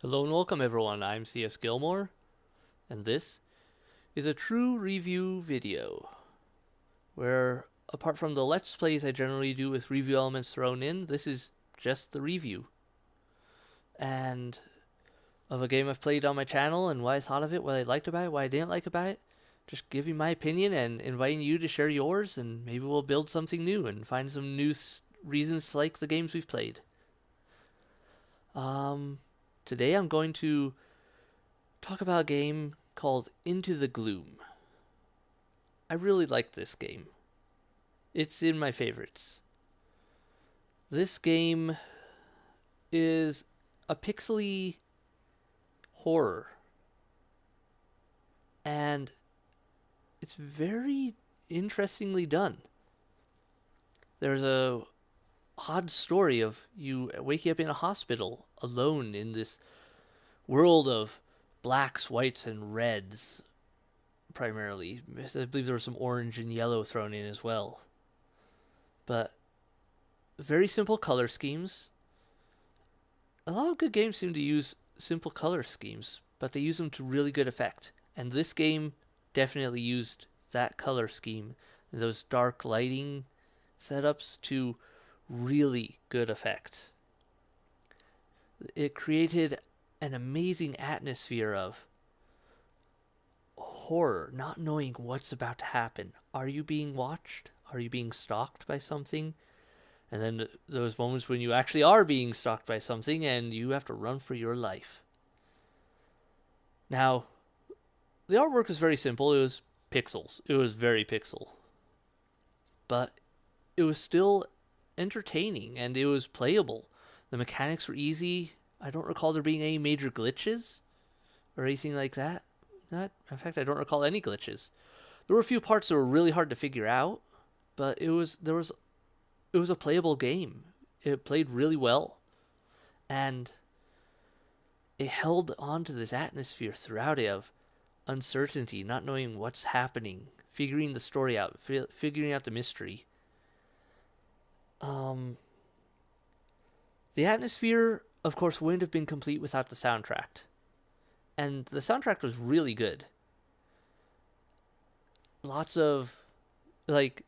Hello and welcome everyone, I'm C.S.Gilmore, and this is a true review video, where apart from the Let's Plays I generally do with review elements thrown in, this is just the review. And of a game I've played on my channel and what I thought of it, what I liked about it, what I didn't like about it, just giving my opinion and inviting you to share yours, and maybe we'll build something new and find some new reasons to like the games we've played. Today I'm going to talk about a game called Into the Gloom. I really like this game. It's in my favorites. This game is a pixely horror. And it's very interestingly done. There's a odd story of you waking up in a hospital alone in this world of blacks, whites, and reds, primarily. I believe there was some orange and yellow thrown in as well. But very simple color schemes. A lot of good games seem to use simple color schemes, but they use them to really good effect. And this game definitely used that color scheme, those dark lighting setups, to really good effect. It created an amazing atmosphere of horror, not knowing what's about to happen. Are you being watched? Are you being stalked by something? And then those moments when you actually are being stalked by something and you have to run for your life. Now, the artwork was very simple. It was pixels. It was very pixel. But it was still entertaining and it was playable. The mechanics were easy. I don't recall there being any major glitches or anything like that. In fact, I don't recall any glitches. There were a few parts that were really hard to figure out, but it was a playable game. It played really well, and it held on to this atmosphere throughout it of uncertainty, not knowing what's happening, figuring the story out, figuring out the mystery. The atmosphere, of course, wouldn't have been complete without the soundtrack. And the soundtrack was really good. Lots of, like,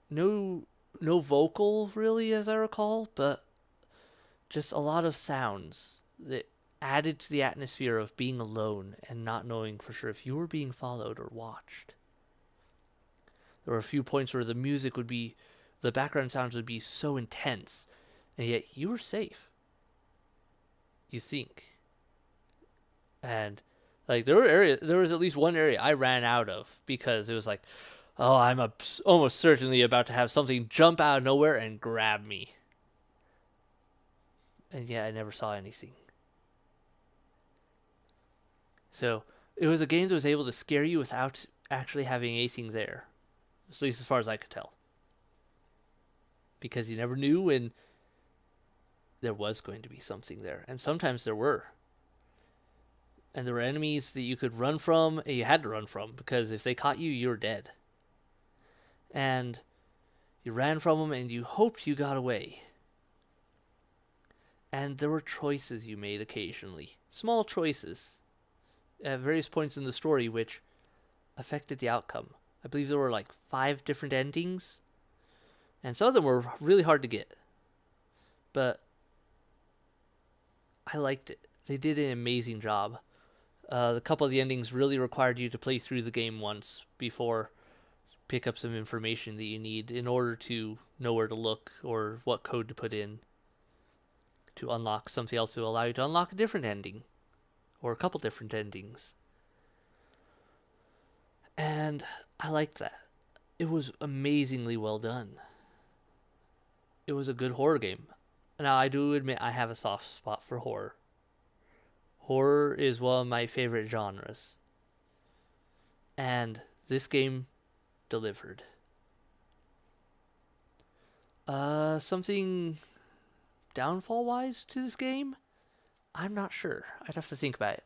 no vocal, really, as I recall, but just a lot of sounds that added to the atmosphere of being alone and not knowing for sure if you were being followed or watched. There were a few points where the background sounds would be so intense, and yet you were safe. You think. And like there was at least one area I ran out of because it was like, oh, I'm almost certainly about to have something jump out of nowhere and grab me. And yet I never saw anything. So it was a game that was able to scare you without actually having anything there, at least as far as I could tell. Because you never knew when there was going to be something there. And sometimes there were. And there were enemies that you could run from, and you had to run from, because if they caught you, you were dead. And you ran from them, and you hoped you got away. And there were choices you made occasionally. Small choices. At various points in the story, which affected the outcome. I believe there were like 5 different endings. And some of them were really hard to get. But I liked it. They did an amazing job. A couple of the endings really required you to play through the game once before pick up some information that you need in order to know where to look or what code to put in to unlock something else to allow you to unlock a different ending or a couple different endings. And I liked that. It was amazingly well done. It was a good horror game. Now, I do admit I have a soft spot for horror. Horror is one of my favorite genres. And this game delivered. Something downfall-wise to this game? I'm not sure. I'd have to think about it.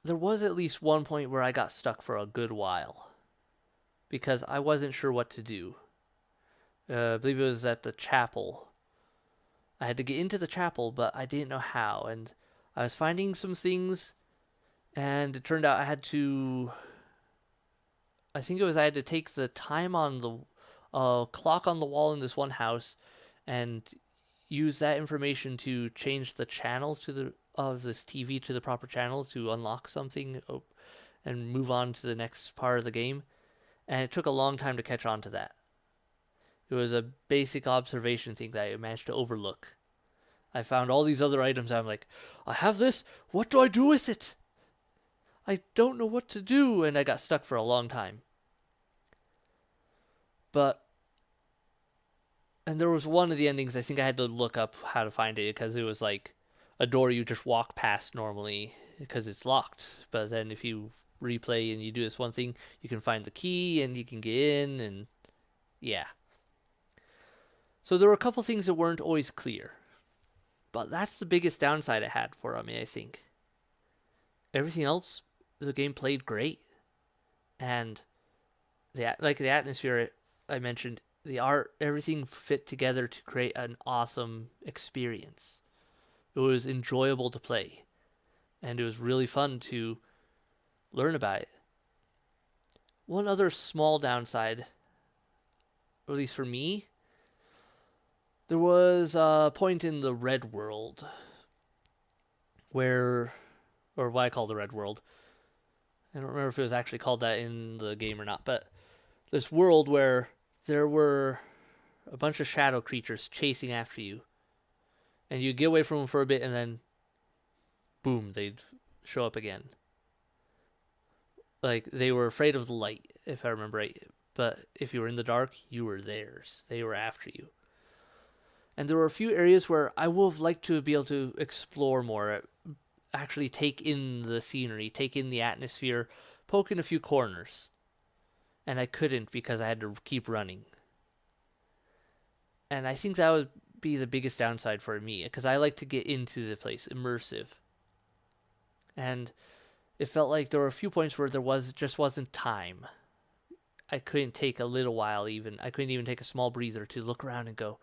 There was at least one point where I got stuck for a good while. Because I wasn't sure what to do. I believe it was at the chapel. I had to get into the chapel, but I didn't know how. And I was finding some things, and it turned out I had to. I think it was I had to take the time on the clock on the wall in this one house, and use that information to change the channel to the of this TV to the proper channel to unlock something and move on to the next part of the game. And it took a long time to catch on to that. It was a basic observation thing that I managed to overlook. I found all these other items. I'm like, I have this. What do I do with it? I don't know what to do. And I got stuck for a long time. But, and there was one of the endings, I think I had to look up how to find it because it was like a door you just walk past normally because it's locked. But then if you replay and you do this one thing, you can find the key and you can get in, and yeah. So there were a couple things that weren't always clear. But that's the biggest downside it had for me, I think. Everything else, the game played great. And the atmosphere I mentioned, the art, everything fit together to create an awesome experience. It was enjoyable to play. And it was really fun to learn about it. One other small downside, at least for me, there was a point in the Red World where, or what I call the Red World. I don't remember if it was actually called that in the game or not, but this world where there were a bunch of shadow creatures chasing after you. And you get away from them for a bit and then, boom, they'd show up again. Like, they were afraid of the light, if I remember right. But if you were in the dark, you were theirs. They were after you. And there were a few areas where I would have liked to be able to explore more, actually take in the scenery, take in the atmosphere, poke in a few corners. And I couldn't because I had to keep running. And I think that would be the biggest downside for me, because I like to get into the place, immersive. And it felt like there were a few points where just wasn't time. I couldn't take a little while even. I couldn't even take a small breather to look around and go,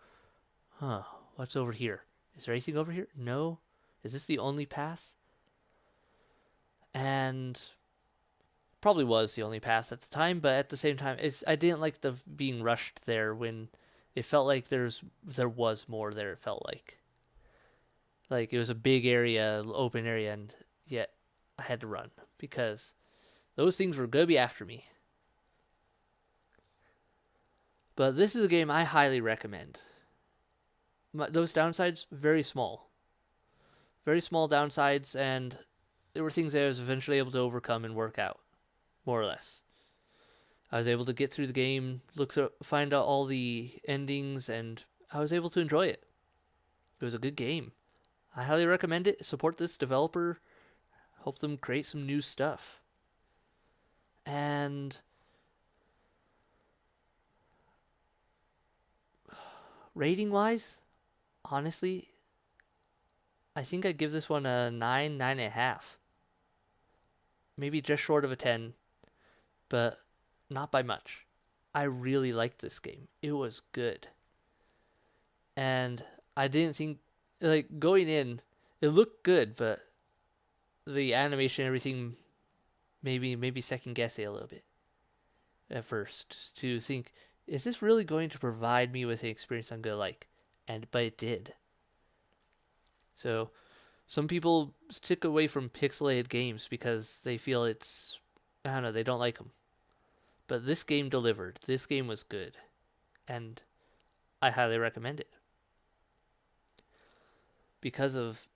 huh, what's over here? Is there anything over here? No? Is this the only path? And probably was the only path at the time, but at the same time, I didn't like the being rushed there when it felt like there was more there. It felt like it was a big area, open area, and yet I had to run because those things were gonna be after me. But this is a game I highly recommend. Those downsides, very small downsides, and there were things that I was eventually able to overcome and work out, more or less. I was able to get through the game, find out all the endings, and I was able to enjoy it. It was a good game. I highly recommend it. Support this developer. Help them create some new stuff. And rating-wise, honestly, I think I'd give this one a 9.5. Maybe just short of a 10, but not by much. I really liked this game. It was good. And I didn't think, like, going in, it looked good, but the animation and everything maybe second guess it a little bit at first, to think, is this really going to provide me with an experience I'm gonna like? But it did. So some people stick away from pixelated games because they feel I don't know, they don't like them. But this game delivered. This game was good. And I highly recommend it. Because of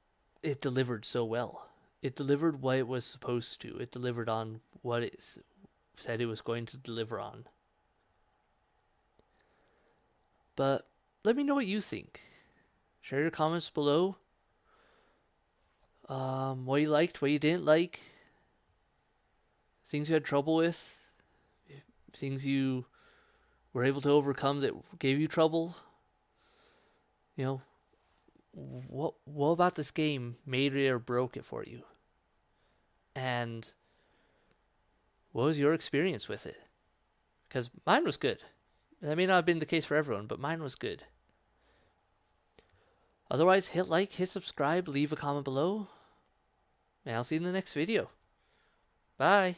it delivered so well. It delivered what it was supposed to. It delivered on what it said it was going to deliver on. But let me know what you think. Share your comments below. What you liked, what you didn't like. Things you had trouble with. Things you were able to overcome that gave you trouble. You know, what about this game made it or broke it for you? And what was your experience with it? Because mine was good. That may not have been the case for everyone, but mine was good. Otherwise, hit like, hit subscribe, leave a comment below, and I'll see you in the next video. Bye!